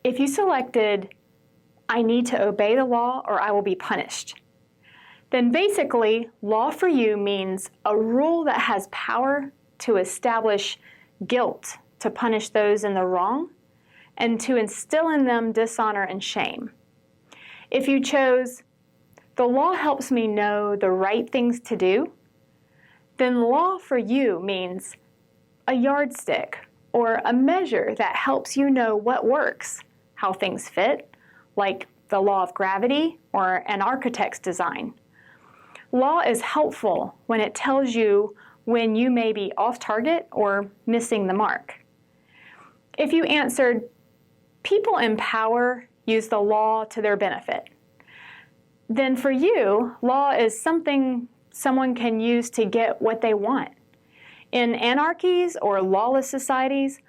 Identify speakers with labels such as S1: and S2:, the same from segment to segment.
S1: If you selected, I need to obey the law or I will be punished, then basically, law for you means a rule that has power to establish guilt, to punish those in the wrong, and to instill in them dishonor and shame. If you chose, the law helps me know the right things to do, then law for you means a yardstick or a measure that helps you know what works, how things fit, like the law of gravity or an architect's design. Law is helpful when it tells you when you may be off target or missing the mark. If you answered, people in power use the law to their benefit, then for you, law is something someone can use to get what they want. In anarchies or lawless societies,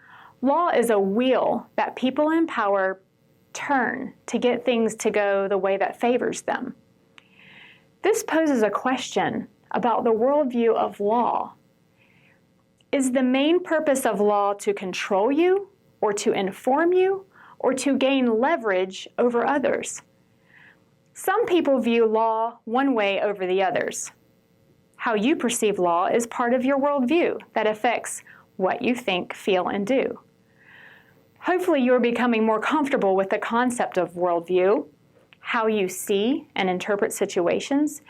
S1: law is a wheel that people in power turn to get things to go the way that favors them. This poses a question about the worldview of law. Is the main purpose of law to control you, or to inform you, or to gain leverage over others? Some people view law one way over the others. How you perceive law is part of your worldview that affects what you think, feel, and do. Hopefully you're becoming more comfortable with the concept of worldview. How you see and interpret situations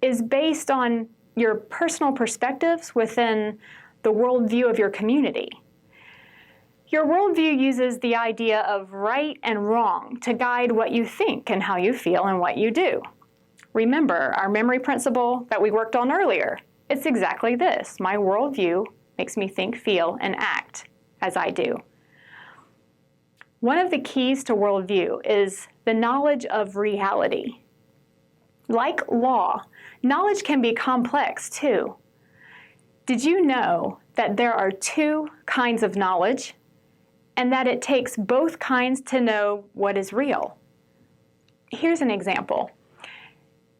S1: is based on your personal perspectives within the worldview of your community. Your worldview uses the idea of right and wrong to guide what you think and how you feel and what you do. Remember our memory principle that we worked on earlier. It's exactly this. My worldview makes me think, feel, and act as I do. One of the keys to worldview is the knowledge of reality. Like law, knowledge can be complex too. Did you know that there are two kinds of knowledge and that it takes both kinds to know what is real? Here's an example.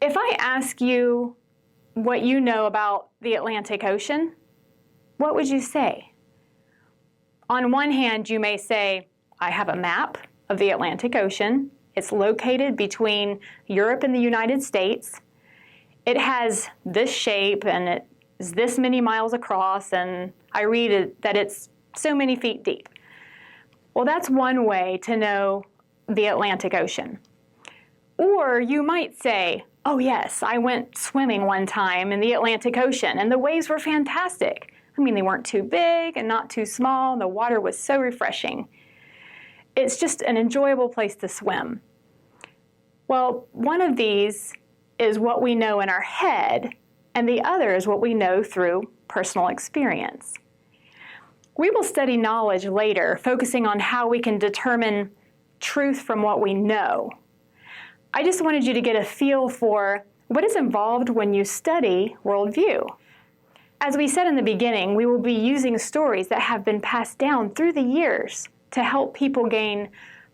S1: If I ask you what you know about the Atlantic Ocean, what would you say? On one hand, you may say, I have a map of the Atlantic Ocean. It's located between Europe and the United States. It has this shape and it is this many miles across, and I read it that it's so many feet deep. Well, that's one way to know the Atlantic Ocean. Or you might say, oh yes, I went swimming one time in the Atlantic Ocean and the waves were fantastic. I mean, they weren't too big and not too small, and the water was so refreshing. It's just an enjoyable place to swim. Well, one of these is what we know in our head, and the other is what we know through personal experience. We will study knowledge later, focusing on how we can determine truth from what we know. I just wanted you to get a feel for what is involved when you study worldview. As we said in the beginning, we will be using stories that have been passed down through the years to help people gain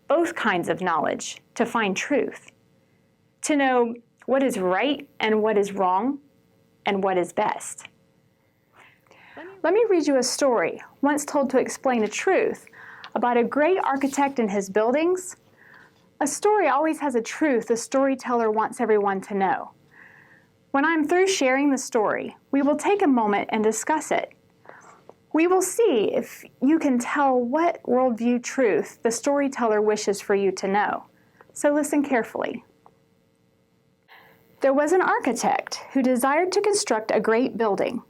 S1: both kinds of knowledge, to find truth, to know what is right and what is wrong, and what is best. Let me read you a story once told to explain a truth about a great architect and his buildings. A story always has a truth the storyteller wants everyone to know. When I'm through sharing the story, we will take a moment and discuss it. We will see if you can tell what worldview truth the storyteller wishes for you to know. So listen carefully. There was an architect who desired to construct a great building.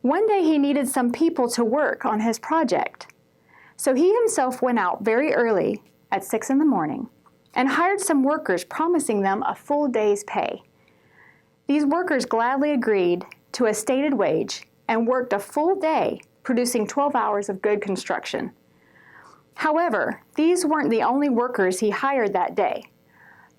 S1: One day he needed some people to work on his project. So he himself went out very early at 6 in the morning and hired some workers, promising them a full day's pay. These workers gladly agreed to a stated wage and worked a full day, producing 12 hours of good construction. However, these weren't the only workers he hired that day.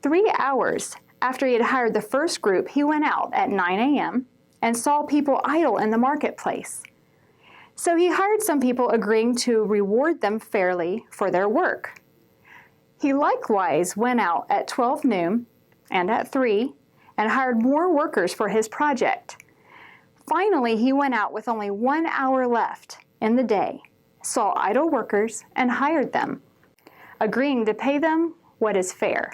S1: 3 hours after he had hired the first group, he went out at 9 a.m. and saw people idle in the marketplace. So he hired some people, agreeing to reward them fairly for their work. He likewise went out at 12 noon and at 3 and hired more workers for his project. Finally, he went out with only 1 hour left in the day, saw idle workers, and hired them. agreeing to pay them what is fair.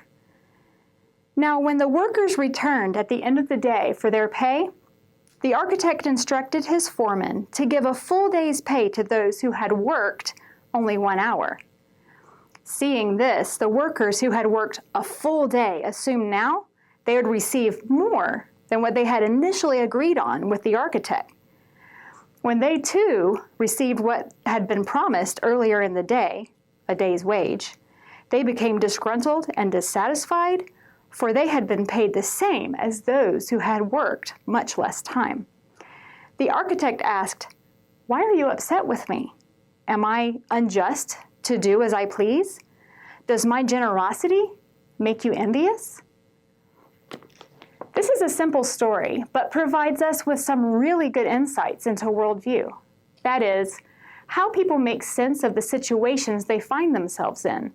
S1: Now, when the workers returned at the end of the day for their pay, the architect instructed his foreman to give a full day's pay to those who had worked only 1 hour. Seeing this, the workers who had worked a full day assumed now they would receive more than what they had initially agreed on with the architect. When they too received what had been promised earlier in the day, a day's wage, they became disgruntled and dissatisfied, for they had been paid the same as those who had worked much less time. The architect asked, "Why are you upset with me? Am I unjust to do as I please? Does my generosity make you envious?" This is a simple story, but provides us with some really good insights into worldview. That is, how people make sense of the situations they find themselves in.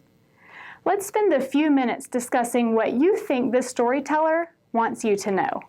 S1: Let's spend a few minutes discussing what you think this storyteller wants you to know.